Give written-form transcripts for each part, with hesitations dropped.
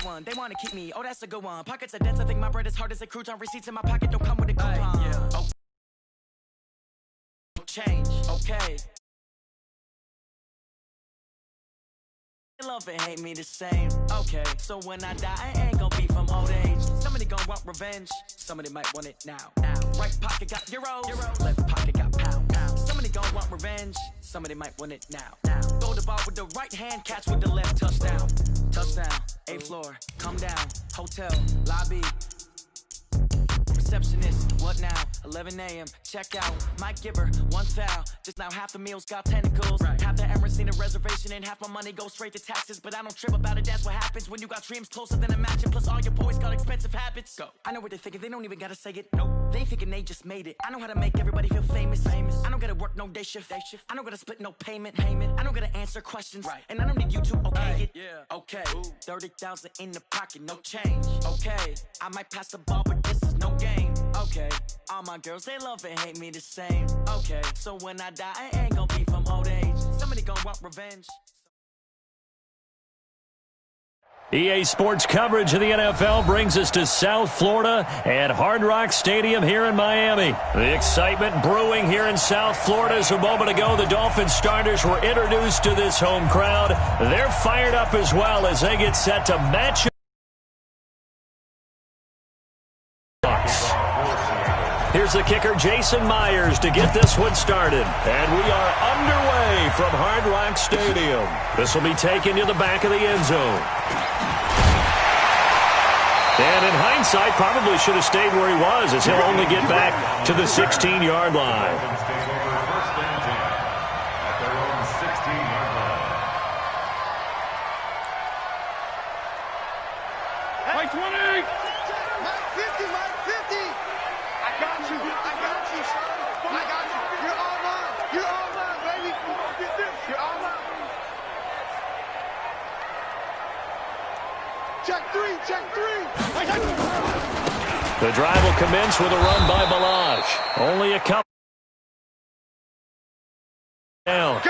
one. They want to keep me. Oh, that's a good one. Pockets are dense. I think my bread is hard as a crouton. Receipts in my pocket don't come with a coupon. Yeah. Oh. Change. Okay. Love and hate me the same. Okay, so when I die, I ain't gonna be from old age. Somebody gonna want revenge. Somebody might want it now. Right pocket got euros. Left pocket got pound. Somebody gonna want revenge. Somebody might want it now. Throw the ball with the right hand, catch with the left. Touchdown. 8th floor. Come down. Hotel lobby. Receptionist, what now? 11 a.m. Check out. Might give her one foul. Just now half the meals got tentacles. Right. Half the Emirates seen a reservation and half my money goes straight to taxes. But I don't trip about it. That's what happens when you got dreams closer than a matching. Plus all your boys got expensive habits. Go. I know what they're thinking. They don't even gotta say it. Nope. They thinking they just made it. I know how to make everybody feel famous. I don't gotta work no day shift. I don't gotta split no payment. I don't gotta answer questions. Right. And I don't need you to okay it. Yeah. Okay. 30,000 in the pocket, no change. Okay. I might pass the ball, but this is no game. Okay, all my girls, they love and hate me the same. Okay, so when I die, I ain't gonna be from old age. Somebody gonna want revenge. EA Sports coverage of the NFL brings us to South Florida at Hard Rock Stadium here in Miami. The excitement brewing here in South Florida as a moment ago the Dolphins starters were introduced to this home crowd. They're fired up as well as they get set to match up. Here's the kicker, Jason Myers, to get this one started. And we are underway from Hard Rock Stadium. This will be taken to the back of the end zone. And in hindsight, probably should have stayed where he was, as he'll only get back to the 16-yard line. Mike 20! Mike 50, Mike 50! I got you, son. I got you. You're all mine. You're all mine, baby. Get this. You're all mine. Check three. The drive will commence with a run by Balaj. Only a couple down.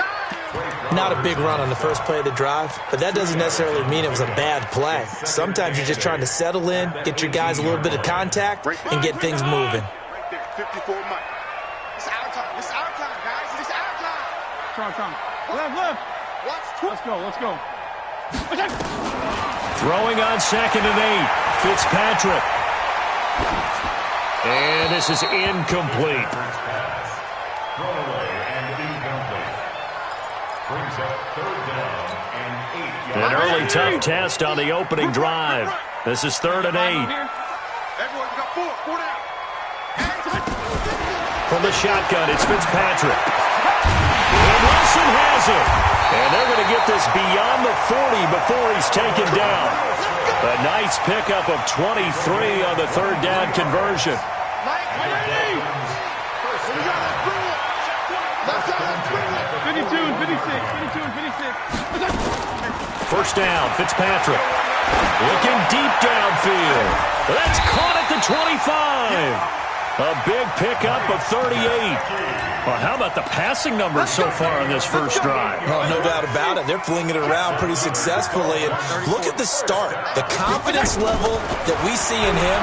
Not a big run on the first play of the drive, but that doesn't necessarily mean it was a bad play. Sometimes you're just trying to settle in, get your guys a little bit of contact, and get things moving. Right there, 54 Mike. It's our time. It's our time, guys. It's our time. Left. Let's go. Throwing on 2nd and 8. Fitzpatrick. And this is incomplete. An early tough test on the opening drive. This is 3rd and 8. Everyone got four down. From the shotgun, it's Fitzpatrick. And Wilson has it. And they're going to get this beyond the 40 before he's taken down. A nice pickup of 23 on the 3rd down conversion. Mike, 52 and 56. First down, Fitzpatrick. Looking deep downfield. That's caught at the 25. A big pickup of 38. Well, how about the passing numbers so far on this first drive? Oh, no doubt about it. They're flinging it around pretty successfully. And look at the start. The confidence level that we see in him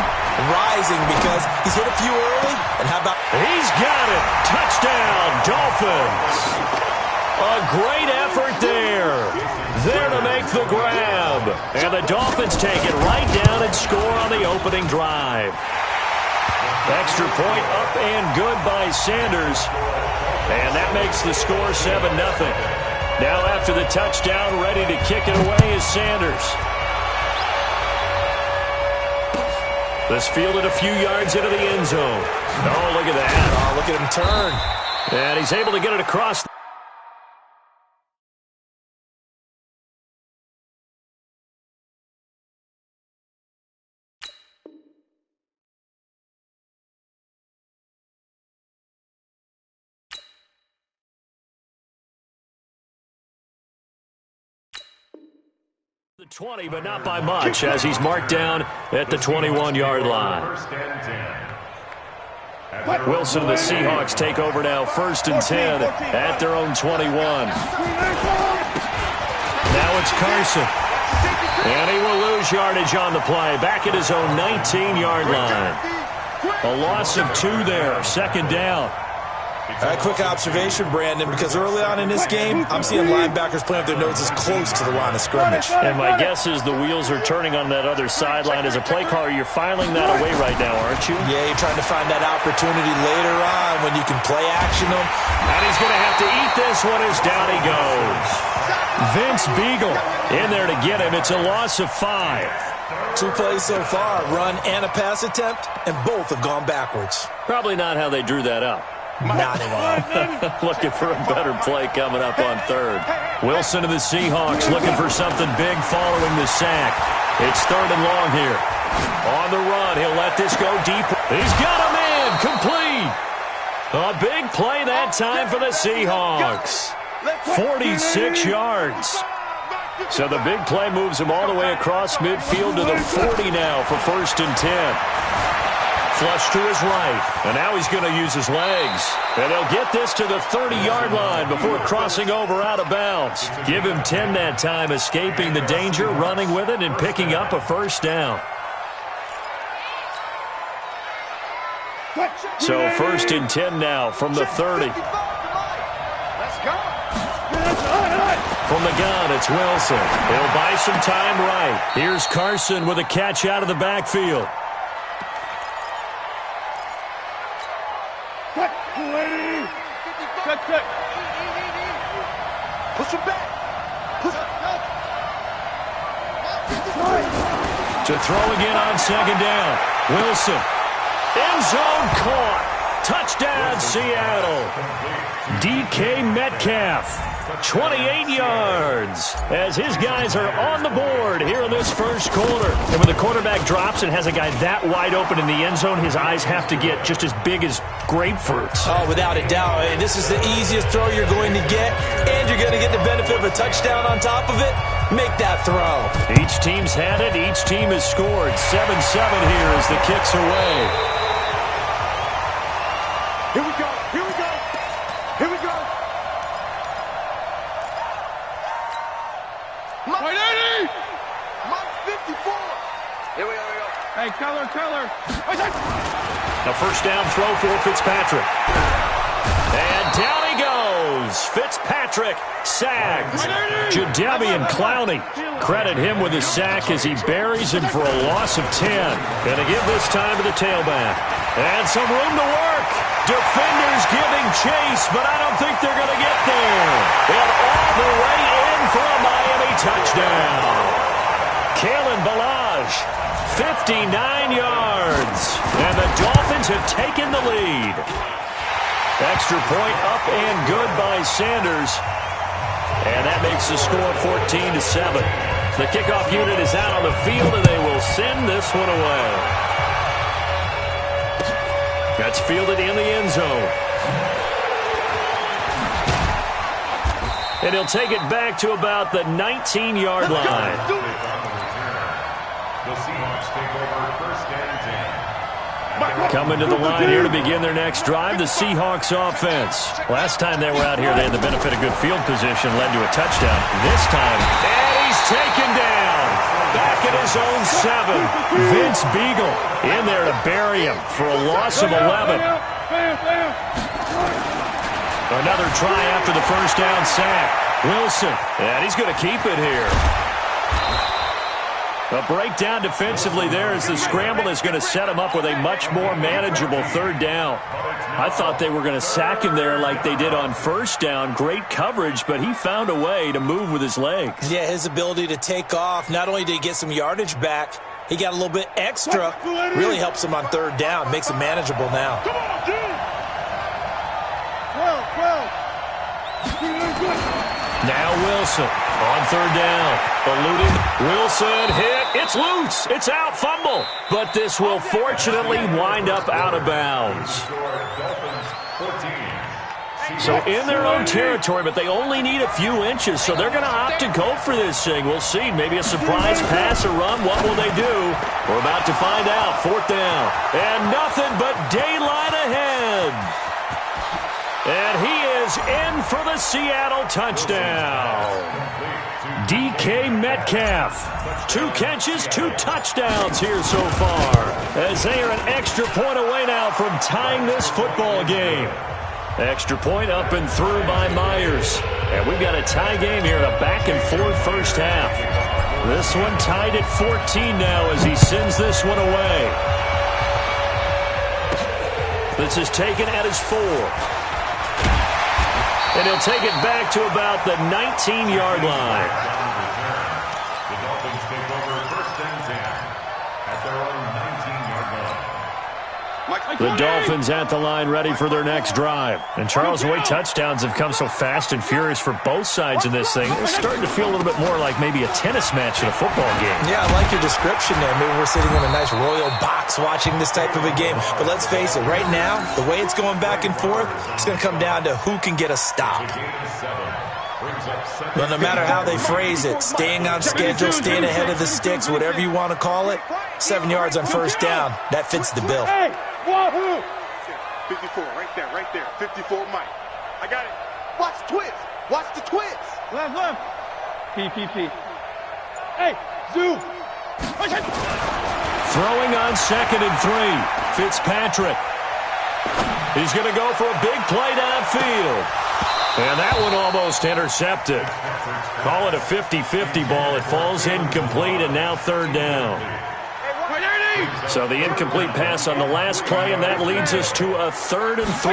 rising because he's hit a few early. And how about... He's got it. Touchdown, Dolphins. A great effort there. There to make the grab. And the Dolphins take it right down and score on the opening drive. Extra point up and good by Sanders. And that makes the score 7-0. Now after the touchdown, ready to kick it away is Sanders. This fielded a few yards into the end zone. Oh, look at that. Oh, look at him turn. And he's able to get it across. The 20, but not by much, as he's marked down at the 21-yard line. Wilson and the Seahawks take over now, 1st and 10 at their own 21. Now it's Carson. And he will lose yardage on the play. Back at his own 19-yard line. A loss of 2 there. Second down. A quick observation, Brandon, because early on in this game, I'm seeing linebackers playing with their noses close to the line of scrimmage. And my guess is the wheels are turning on that other sideline. As a play caller, you're filing that away right now, aren't you? Yeah, you're trying to find that opportunity later on when you can play action them. And he's going to have to eat this one as down he goes. Vince Beagle in there to get him. It's a loss of 5. 2 plays so far, run and a pass attempt, and both have gone backwards. Probably not how they drew that up. Not at all. Looking for a better play coming up on third. Wilson of the Seahawks looking for something big following the sack. It's 3rd and long here. On the run, he'll let this go deep. He's got him in, complete. A big play that time for the Seahawks. 46 yards. So the big play moves him all the way across midfield to the 40 now for 1st and 10. Flush to his right, and now he's going to use his legs. And they'll get this to the 30-yard line before crossing over out of bounds. Give him 10 that time, escaping the danger, running with it, and picking up a 1st down. So 1st and 10 now from the 30. Let's go. From the gun, it's Wilson. He'll buy some time right. Here's Carson with a catch out of the backfield. Cut. Push him back. To throw again on 2nd down. Wilson. End zone caught. Touchdown, Seattle. DK Metcalf. 28 yards as his guys are on the board here in this 1st quarter. And when the quarterback drops and has a guy that wide open in the end zone, his eyes have to get just as big as grapefruits. Oh, without a doubt. And this is the easiest throw you're going to get, and you're going to get the benefit of a touchdown on top of it. Make that throw. Each team's had it. Each team has scored. 7-7 here as the kick's away. Here we go. Mike 54. Here we go. Hey, color. A 1st down throw for Fitzpatrick. And down he goes. Fitzpatrick sagged. Jadeveon Clowney. Credit him with a sack as he buries him for a loss of 10. Gonna give this time to the tailback. And some room to work. Defenders giving chase, but I don't think they're going to get there. And all the way in for a Miami touchdown. Kalen Ballage, 59 yards. And the Dolphins have taken the lead. Extra point up and good by Sanders. And that makes the score 14-7. The kickoff unit is out on the field, and they will send this one away. That's fielded in the end zone. And he'll take it back to about the 19-yard line. The Seahawks take over 1st and 10. Coming to the line here to begin their next drive, the Seahawks offense. Last time they were out here, they had the benefit of good field position, led to a touchdown. This time, and he's taken down. Back at his own 7. Vince Beagle in there to bury him for a loss of 11. Another try after the 1st down sack. Wilson, and he's going to keep it here. A breakdown defensively there as the scramble is going to set him up with a much more manageable 3rd down. I thought they were going to sack him there like they did on 1st down. Great coverage, but he found a way to move with his legs. Yeah, his ability to take off, not only did he get some yardage back, he got a little bit extra. Really helps him on 3rd down, makes him manageable now. Come on, dude. 12. Now Wilson on 3rd down. Eluding. Wilson hit. It's loose. It's out. Fumble. But this will fortunately wind up out of bounds. So in their own territory, but they only need a few inches, so they're going to opt to go for this thing. We'll see. Maybe a surprise pass or run. What will they do? We're about to find out. 4th down. And nothing but daylight ahead. And he is in for the Seattle touchdown. DK Metcalf, 2 catches, 2 touchdowns here so far, as they are an extra point away now from tying this football game. Extra point up and through by Myers. And we've got a tie game here, a back-and-forth first half. This one tied at 14 now as he sends this one away. This is taken at his 4. And he'll take it back to about the 19-yard line. The Dolphins take over first and 10 at their own 19-yard line. The Dolphins at the line ready for their next drive. And Charles, the way touchdowns have come so fast and furious for both sides in this thing, it's starting to feel a little bit more like maybe a tennis match in a football game. Yeah, I like your description there. Maybe we're sitting in a nice royal box watching this type of a game. But let's face it, right now, the way it's going back and forth, it's going to come down to who can get a stop. Well, no matter how they phrase it, staying on schedule, staying ahead of the sticks, whatever you want to call it, 7 yards on first down, that fits the bill. 54, right there. 54, Mike. I got it. Watch the twist. Watch the twist. Left. PPP. Hey, zoom. Throwing on 2nd and 3. Fitzpatrick. He's going to go for a big play downfield. And that one almost intercepted. Call it a 50-50 ball. It falls incomplete, and now 3rd down. So the incomplete pass on the last play, and that leads us to a 3rd and 3.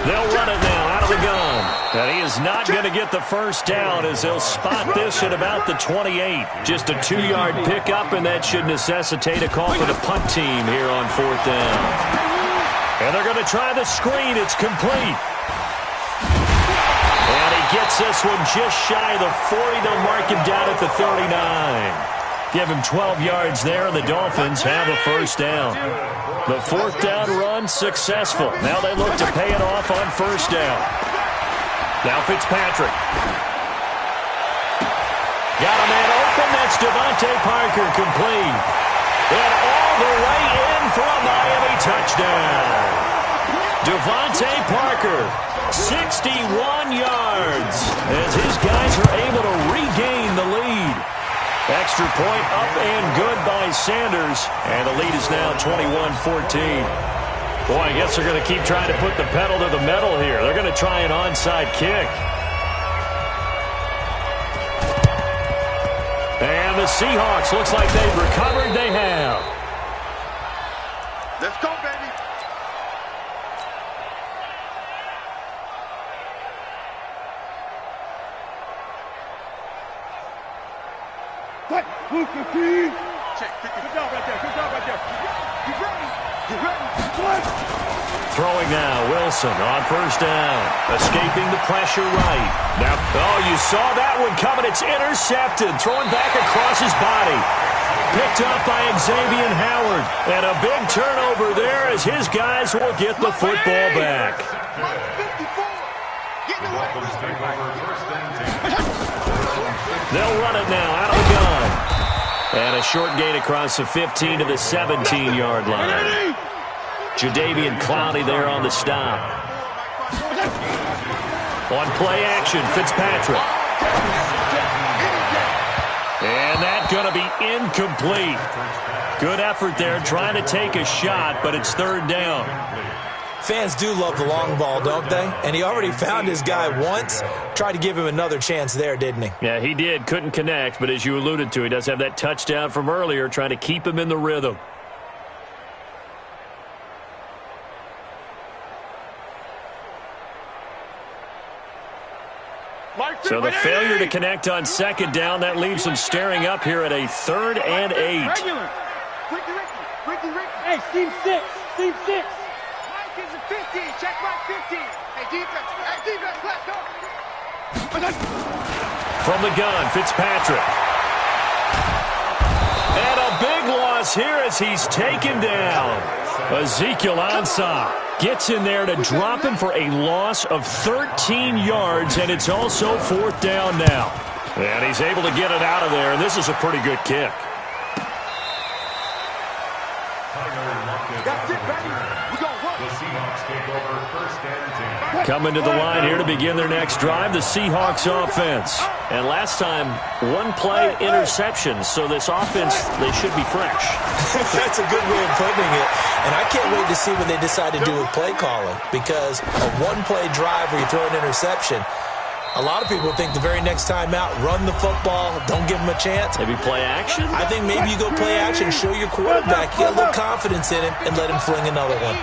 They'll run it now out of the gun. And he is not going to get the first down as they'll spot this at about the 28. Just a 2-yard pickup, and that should necessitate a call for the punt team here on 4th down. And they're going to try the screen. It's complete. And he gets this one just shy of the 40. They'll mark him down at the 39. Give him 12 yards there, and the Dolphins have a first down. The 4th down run successful. Now they look to pay it off on first down. Now Fitzpatrick. Got a man open. That's Devontae Parker, complete. And all the way in for a Miami touchdown. Devontae Parker, 61 yards, as his guys are able to regain the lead. Extra point up and good by Sanders. And the lead is now 21-14. Boy, I guess they're going to keep trying to put the pedal to the metal here. They're going to try an onside kick. And the Seahawks, looks like they've recovered. They have. Let's go, baby. Check. Good job right there. Get ready. Throwing now, Wilson on first down. Escaping the pressure right. Now, you saw that one coming. It's intercepted. Thrown back across his body. Picked up by Xavier Howard. And a big turnover there as his guys will get the football back. They'll run it now out of the gun. And a short gain across the 15 to the 17-yard line. Jadeveon Clowney there on the stop. On play action, Fitzpatrick. And that's going to be incomplete. Good effort there trying to take a shot, but it's 3rd down. Fans do love the long ball, don't they? And he already found his guy once. Tried to give him another chance there, didn't he? Yeah, he did. Couldn't connect, but as you alluded to, he does have that touchdown from earlier, trying to keep him in the rhythm. So the failure to connect on 2nd down, that leaves him staring up here at a 3rd and 8. Ricky. Hey, team 6. Mike is a 50. Check Mike 50. Hey, defense, let's go. From the gun, Fitzpatrick. And a big loss here as he's taken down. Ezekiel Ansah gets in there to drop him for a loss of 13 yards, and it's also 4th down now. And he's able to get it out of there, and this is a pretty good kick. That's it, baby. We're going to work. The Seahawks take over 1st and 10. Coming to the line here to begin their next drive, the Seahawks offense. And last time, one-play interception, so this offense, they should be fresh. That's a good way of putting it. And I can't wait to see what they decide to do with play calling, because a one-play drive where you throw an interception, a lot of people think the very next time out, run the football, don't give them a chance. Maybe play action? I think maybe you go play action, show your quarterback, get a little confidence in him, and let him fling another one.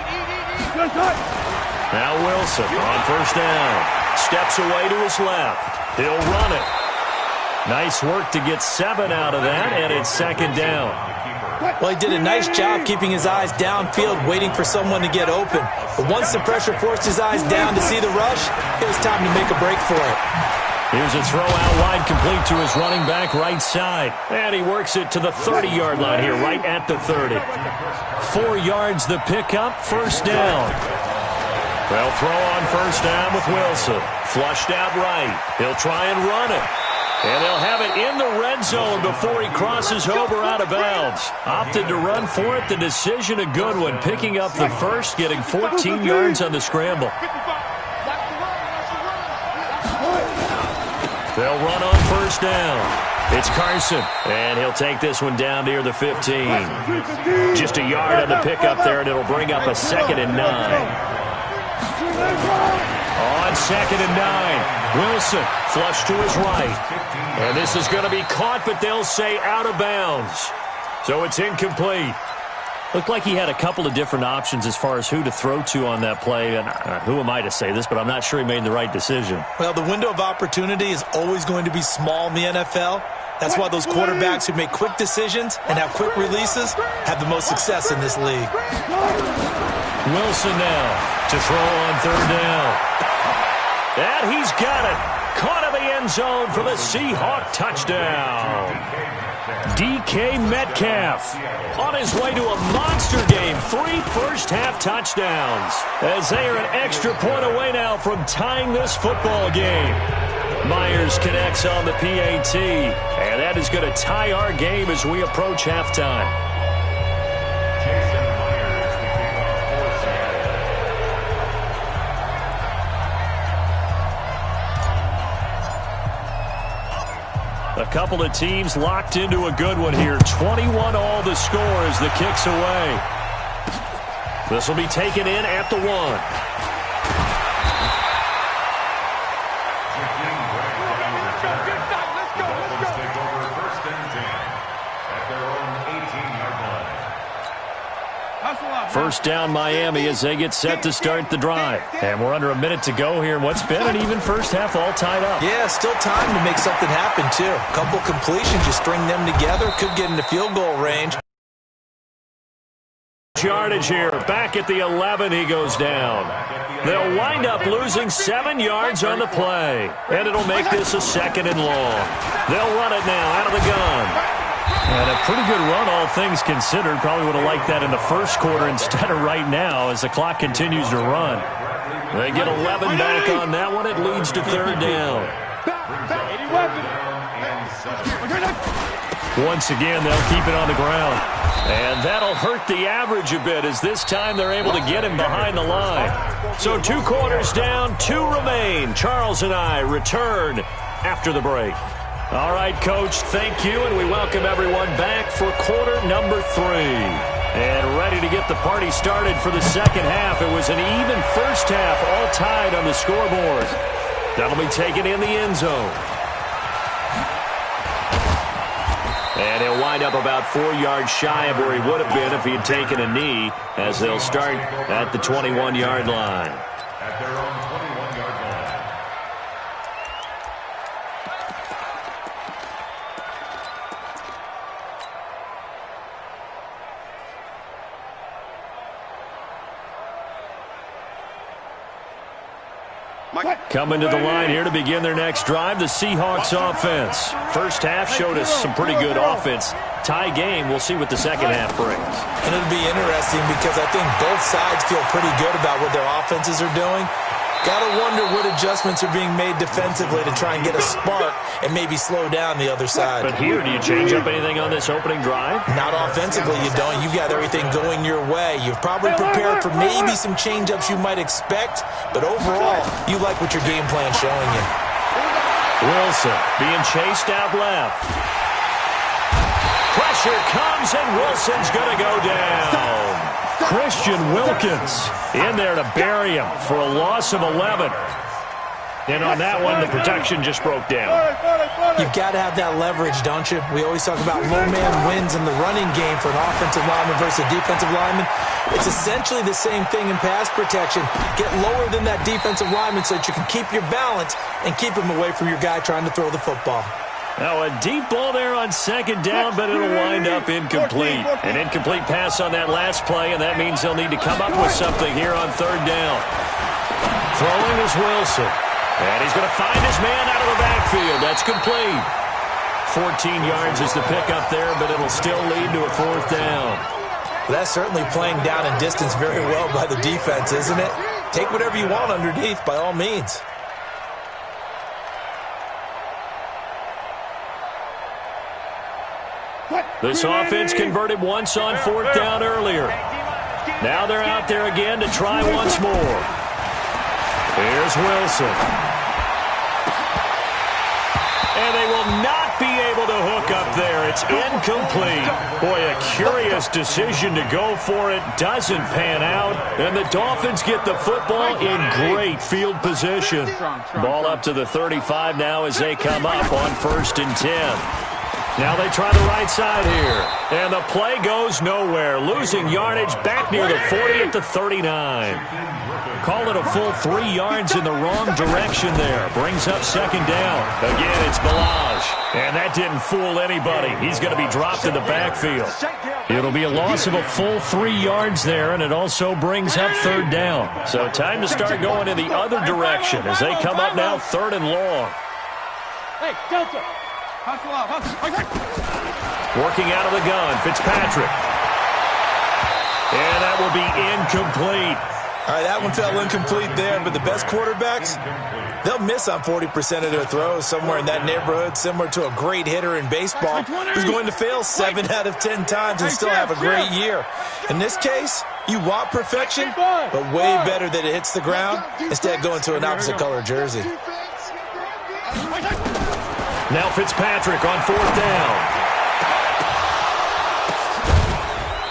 Now Wilson on 1st down. Steps away to his left. He'll run it. Nice work to get 7 out of that, and it's 2nd down. Well, he did a nice job keeping his eyes downfield, waiting for someone to get open. But once the pressure forced his eyes down to see the rush, it was time to make a break for it. Here's a throw out wide, complete to his running back right side. And he works it to the 30-yard line here, right at the 30. 4 yards the pickup, 1st down. They'll throw on 1st down with Wilson. Flushed out right. He'll try and run it. And they'll have it in the red zone before he crosses over out of bounds. Opted to run for it. The decision a good one. Picking up the first, getting 14 yards on the scramble. They'll run on 1st down. It's Carson, and he'll take this one down near the 15. Just a yard on the pickup there, and it'll bring up a 2nd and 9. On 2nd and 9, Wilson flushed to his right. And this is going to be caught, but they'll say out of bounds. So it's incomplete. Looked like he had a couple of different options as far as who to throw to on that play. And who am I to say this, but I'm not sure he made the right decision. Well, the window of opportunity is always going to be small in the NFL. That's why those quarterbacks who make quick decisions and have quick releases have the most success in this league. Wilson now to throw on 3rd down. And he's got it. Caught in the end zone for the Seahawk touchdown. DK Metcalf on his way to a monster game. 3 first-half touchdowns as they are an extra point away now from tying this football game. Myers connects on the PAT, and that is going to tie our game as we approach halftime. A couple of teams locked into a good one here. 21 all the score as the kick's away. This will be taken in at the 1. First down Miami as they get set to start the drive. And we're under a minute to go here in what's been an even first half, all tied up. Yeah, still time to make something happen, too. A couple completions, you string them together, could get into field goal range. Yardage here. Back at the 11, he goes down. They'll wind up losing 7 yards on the play. And it'll make this a 2nd and long. They'll run it now out of the gun. And a pretty good run, all things considered. Probably would have liked that in the first quarter instead of right now as the clock continues to run. They get 11 back on that one. It leads to 3rd down. Once again, they'll keep it on the ground. And that'll hurt the average a bit as this time they're able to get him behind the line. So 2 quarters down, 2 remain. Charles and I return after the break. All right, Coach, thank you, and we welcome everyone back for quarter number 3. And ready to get the party started for the second half. It was an even first half, all tied on the scoreboard. That'll be taken in the end zone. And he'll wind up about 4 yards shy of where he would have been if he had taken a knee, as they'll start at the 21-yard line. At their own 21-yard line. Coming to the line here to begin their next drive, the Seahawks offense. First half showed us some pretty good offense. Tie game, we'll see what the second half brings. And it'll be interesting because I think both sides feel pretty good about what their offenses are doing. Gotta wonder what adjustments are being made defensively to try and get a spark and maybe slow down the other side. But here, do you change up anything on this opening drive? Not offensively, you don't. You've got everything going your way. You've probably prepared for maybe some change-ups you might expect, but overall, you like what your game plan's showing you. Wilson being chased out left. Pressure comes, and Wilson's going to go down. Christian Wilkins in there to bury him for a loss of 11. And on that one, the protection just broke down. You've got to have that leverage, don't you? We always talk about low man wins in the running game for an offensive lineman versus a defensive lineman. It's essentially the same thing in pass protection. Get lower than that defensive lineman so that you can keep your balance and keep him away from your guy trying to throw the football. Now a deep ball there on second down, but it'll wind up incomplete. An incomplete pass on that last play, and that means they'll need to come up with something here on third down. Throwing is Wilson. And he's going to find his man out of the backfield. That's complete. 14 yards is the pickup there, but it'll still lead to a fourth down. That's certainly playing down in distance very well by the defense, isn't it? Take whatever you want underneath, by all means. This offense converted once on fourth down earlier. Now they're out there again to try once more. Here's Wilson. And they will not be able to hook up there. It's incomplete. Boy, a curious decision to go for it. Doesn't pan out. And the Dolphins get the football in great field position. Ball up to the 35 now as they come up on 1st and 10. Now they try the right side here. And the play goes nowhere. Losing yardage back near the 40 at the 39. Call it a full 3 yards in the wrong direction there. Brings up second down. Again, it's Balaj. And that didn't fool anybody. He's going to be dropped in the backfield. It'll be a loss of a full 3 yards there, and it also brings up third down. So time to start going in the other direction as they come up now 3rd and long. Hey, Delta. Working out of the gun, Fitzpatrick. And that will be incomplete. All right, that one fell incomplete there, but the best quarterbacks, they'll miss on 40% of their throws, somewhere in that neighborhood, similar to a great hitter in baseball who's going to fail 7 out of 10 times and still have a great year. In this case, you want perfection, but way better that it hits the ground instead of going to an opposite color jersey. Now Fitzpatrick on 4th down.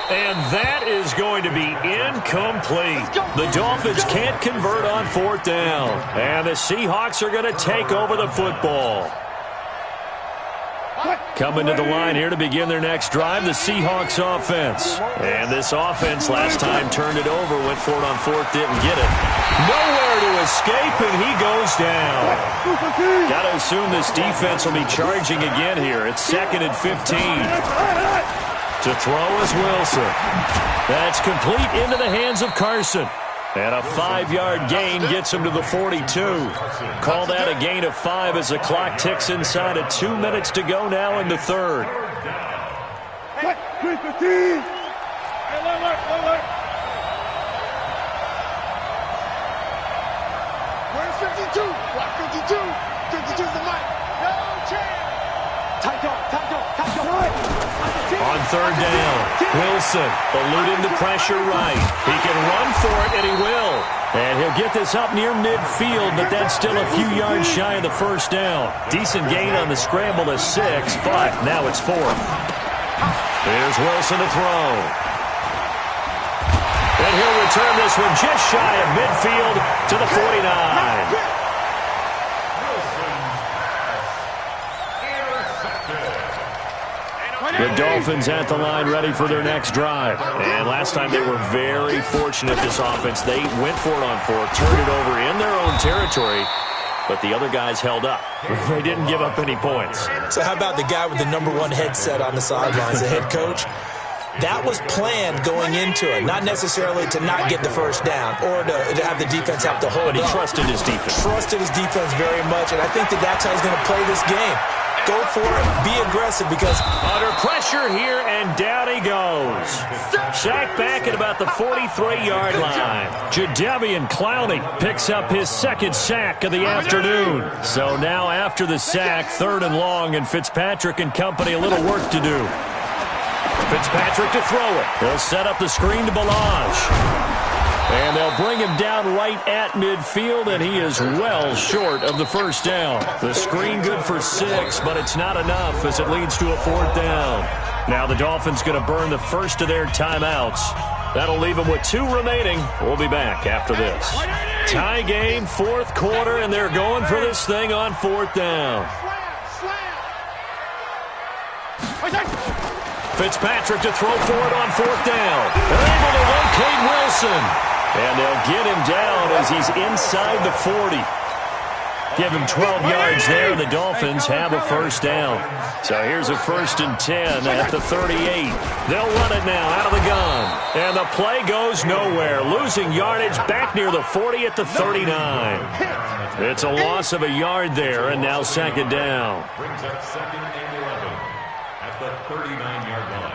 And that is going to be incomplete. The Dolphins can't convert on 4th down. And the Seahawks are going to take over the football. Coming to the line here to begin their next drive, the Seahawks offense. And this offense last time turned it over, went for it on 4th, didn't get it. Nowhere to escape, and he goes down. Got to assume this defense will be charging again here. It's 2nd and 15. To throw is Wilson. That's complete into the hands of Carson. And a 5-yard gain gets him to the 42. Call that a gain of 5 as the clock ticks inside of 2 minutes to go now in the 3rd. Where's 52? What, 52? 52's the mic. No chance. Tight go. On 3rd down, Wilson eluding the pressure right. He can run for it, and he will. And he'll get this up near midfield, but that's still a few yards shy of the 1st down. Decent gain on the scramble to 6, but now it's 4th. Here's Wilson to throw. And he'll return this one just shy of midfield to the 49. The Dolphins at the line ready for their next drive. And last time they were very fortunate, this offense. They went for it on 4th, turned it over in their own territory, but the other guys held up. They didn't give up any points. So how about the guy with the #1 headset on the sidelines, the head coach? That was planned going into it, not necessarily to not get the 1st down or to have the defense have to hold But he up. trusted his defense. Trusted his defense very much, and I think that's how he's going to play this game. go for it, be aggressive because under pressure here, and down he goes. Sacked back at about the 43-yard line. Jadeveon Clowney picks up his second sack of the afternoon. So now after the sack, 3rd and long, and Fitzpatrick and company a little work to do. Fitzpatrick to throw it. He'll set up the screen to Balazs. And they'll bring him down right at midfield, and he is well short of the first down. The screen good for 6, but it's not enough as it leads to a 4th down. Now the Dolphins going to burn the first of their timeouts. That'll leave them with 2 remaining. We'll be back after this. Tie game, 4th quarter, and they're going for this thing on 4th down. Fitzpatrick to throw for it on 4th down. They're able to locate Wilson. And they'll get him down as he's inside the 40. Give him 12 yards there, and the Dolphins have a first down. So here's a 1st and 10 at the 38. They'll run it now out of the gun. And the play goes nowhere. Losing yardage back near the 40 at the 39. It's a loss of a yard there, and now 2nd down. Brings up 2nd and 11 at the 39-yard line.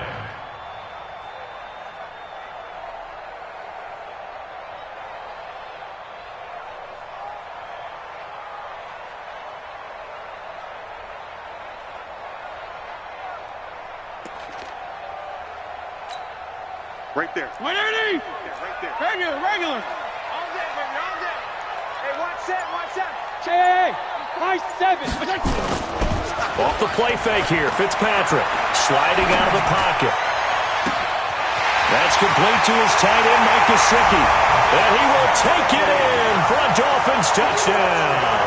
Right there. 180! Right there. Regular. All day, baby, all day. Hey, watch that. Hey, nice 7. Off the play fake here, Fitzpatrick sliding out of the pocket. That's complete to his tight end, Mike Gesicki. And he will take it in for a Dolphins touchdown.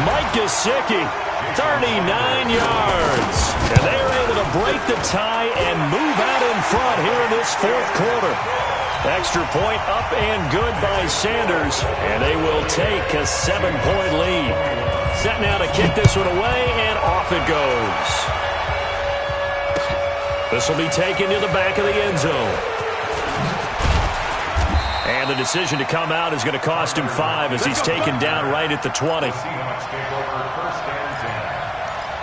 Mike Gesicki, 39 yards. And they are able to break the tie and move out in front here in this 4th quarter. Extra point up and good by Sanders. And they will take a 7-point lead. Set now to kick this one away, and off it goes. This will be taken to the back of the end zone. And the decision to come out is going to cost him 5 as he's taken down right at the 20. Seahawks take over 1st and 10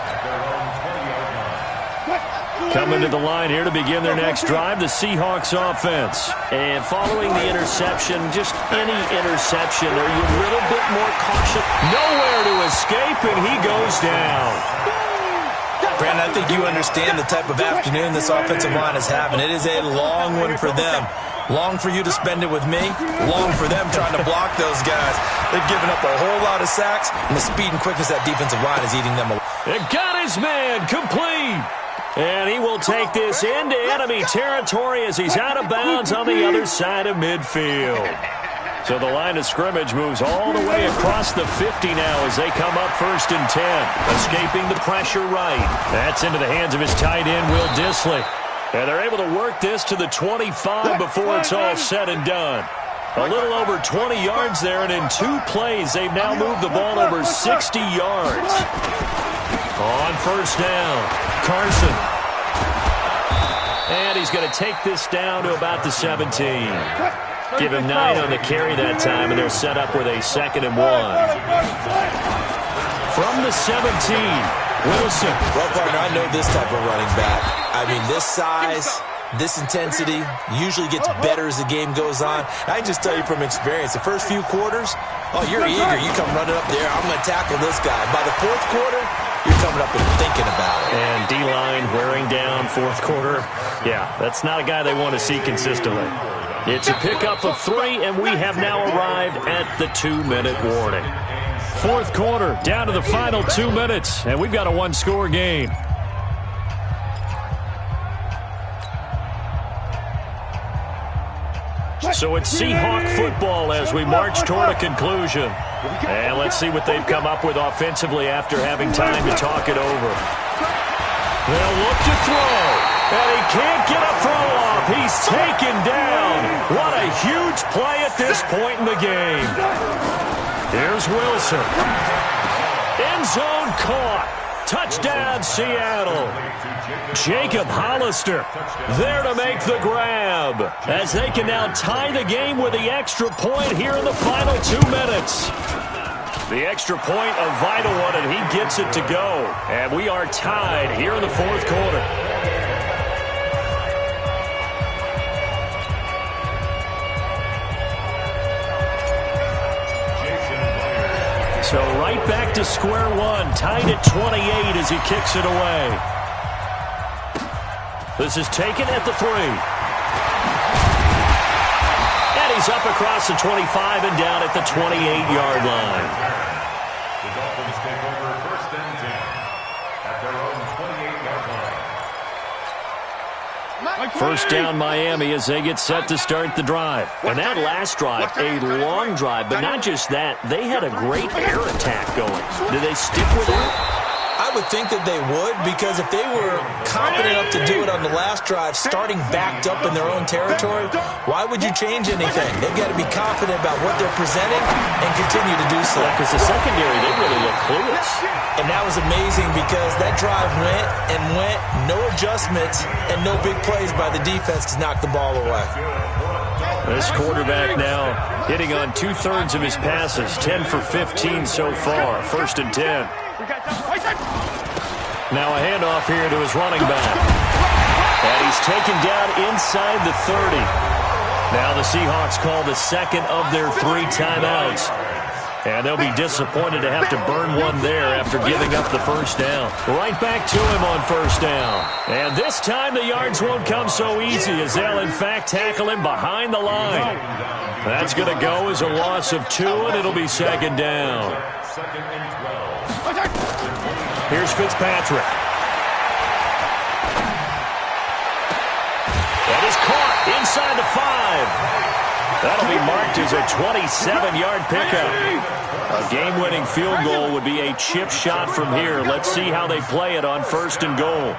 at their own 20-yard line. Coming to the line here to begin their next drive, the Seahawks offense. And following the interception, just any interception, are you a little bit more cautious? Nowhere to escape, and he goes down. Brandon, I think you understand the type of afternoon this offensive line is having. It is a long one for them. Long for you to spend it with me. Long for them trying to block those guys. They've given up a whole lot of sacks, and the speed and quickness that defensive line is eating them away. It got his man complete. And he will take this into enemy territory as he's out of bounds on the other side of midfield. So the line of scrimmage moves all the way across the 50 now as they come up 1st and 10. Escaping the pressure right. That's into the hands of his tight end, Will Dissly. And they're able to work this to the 25 before it's all said and done. A little over 20 yards there, and in 2 plays, they've now moved the ball over 60 yards. On 1st down, Carson. And he's going to take this down to about the 17. Give him 9 on the carry that time, and they're set up with a 2nd and 1. From the 17, Wilson. Well, partner, I know this type of running back. I mean, this size, this intensity usually gets better as the game goes on. I can just tell you from experience, the first few quarters, oh, you're eager. You come running up there, I'm going to tackle this guy. By the 4th quarter, you're coming up and thinking about it. And D-line wearing down 4th quarter. Yeah, that's not a guy they want to see consistently. It's a pickup of 3, and we have now arrived at the 2-minute warning. 4th quarter, down to the final 2 minutes, and we've got a 1-score game. So it's Seahawk football as we march toward a conclusion. And let's see what they've come up with offensively after having time to talk it over. They'll look to throw, and he can't get a throw off. He's taken down. What a huge play at this point in the game. Here's Wilson. End zone caught. Touchdown, Seattle. Jacob Hollister there to make the grab as they can now tie the game with the extra point here in the final 2 minutes. The extra point, a vital one, and he gets it to go. And we are tied here in the fourth quarter. So right back to square one, tied at 28 as he kicks it away. This is taken at the 3. And he's up across the 25 and down at the 28-yard line. The Dolphins take over first and 10 at their own 28-yard line. First down Miami as they get set to start the drive. And that last drive, a long drive, but not just that. They had a great air attack going. Do they stick with it? I would think that they would, because if they were confident enough to do it on the last drive, starting backed up in their own territory, why would you change anything? They've got to be confident about what they're presenting and continue to do so. Because the secondary, they really look clueless. And that was amazing because that drive went and went, no adjustments, and no big plays by the defense to knock the ball away. This quarterback now hitting on 2/3 of his passes, 10 for 15 so far, first and 10. Now a handoff here to his running back. And he's taken down inside the 30. Now the Seahawks call the second of their 3 timeouts. And they'll be disappointed to have to burn one there after giving up the first down. Right back to him on first down. And this time the yards won't come so easy as they'll in fact tackle him behind the line. That's going to go as a loss of 2, and it'll be second down. Second and 12. Here's Fitzpatrick. That is caught inside the 5. That'll be marked as a 27-yard pickup. A game-winning field goal would be a chip shot from here. Let's see how they play it on first and goal.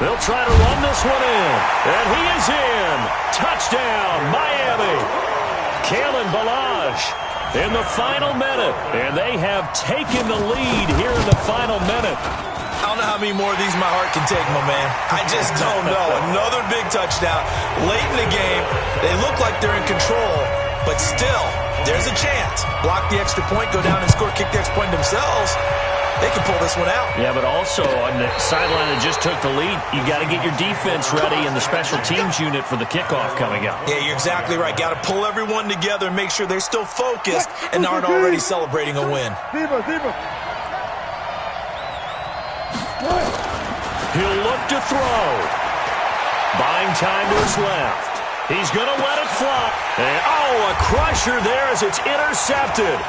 They'll try to run this one in. And he is in. Touchdown, Miami. Kalen Ballage in the final minute. And they have taken the lead here in the final minute. I don't know how many more of these my heart can take, my man. I just don't know. Another big touchdown. Late in the game, they look like they're in control, but still, there's a chance. Block the extra point, go down and score, kick the extra point themselves. They can pull this one out. Yeah, but also on the sideline that just took the lead, you got to get your defense ready and the special teams unit for the kickoff coming up. Yeah, you're exactly right. Got to pull everyone together and make sure they're still focused and aren't already celebrating a win. He'll look to throw. Buying time to his left. He's going to let it fly. And, a crusher there as it's intercepted.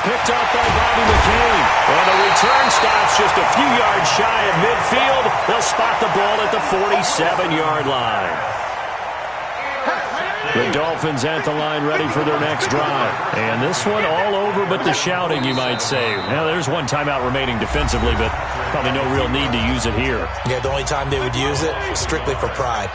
Picked up by Bobby McCain. And the return stops just a few yards shy of midfield. They'll spot the ball at the 47-yard line. The Dolphins at the line ready for their next drive. And this one all over but the shouting, you might say. Now, there's one timeout remaining defensively, but probably no real need to use it here. Yeah, the only time they would use it, strictly for pride.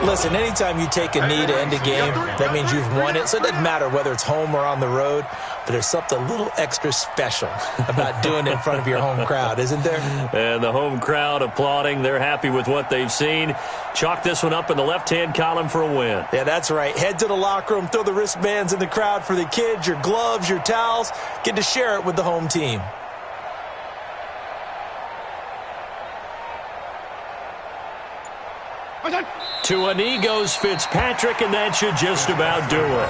Listen, anytime you take a knee to end a game, that means you've won it. So it doesn't matter whether it's home or on the road, but there's something a little extra special about doing it in front of your home crowd, isn't there? And the home crowd applauding. They're happy with what they've seen. Chalk this one up in the left-hand column for a win. Yeah, that's right. Head to the locker room, throw the wristbands in the crowd for the kids, your gloves, your towels. Get to share it with the home team. To a knee goes Fitzpatrick, and that should just about do it.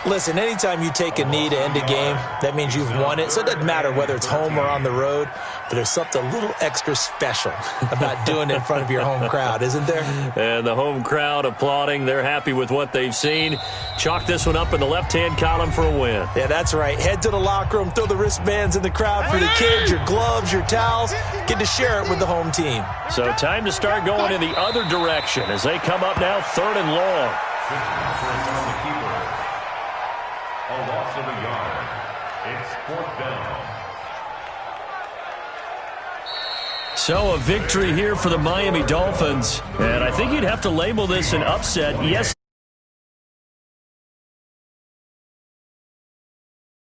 Listen, anytime you take a knee to end a game, that means you've won it. So it doesn't matter whether it's home or on the road, but there's something a little extra special about doing it in front of your home crowd, isn't there? And the home crowd applauding. They're happy with what they've seen. Chalk this one up in the left-hand column for a win. Yeah, that's right. Head to the locker room, throw the wristbands in the crowd for the kids, your gloves, your towels. Get to share it with the home team. So time to start going in the other direction as they come up now 3rd and long. A loss of a yard. It's 4th down. So a victory here for the Miami Dolphins. And I think you'd have to label this an upset. Yes.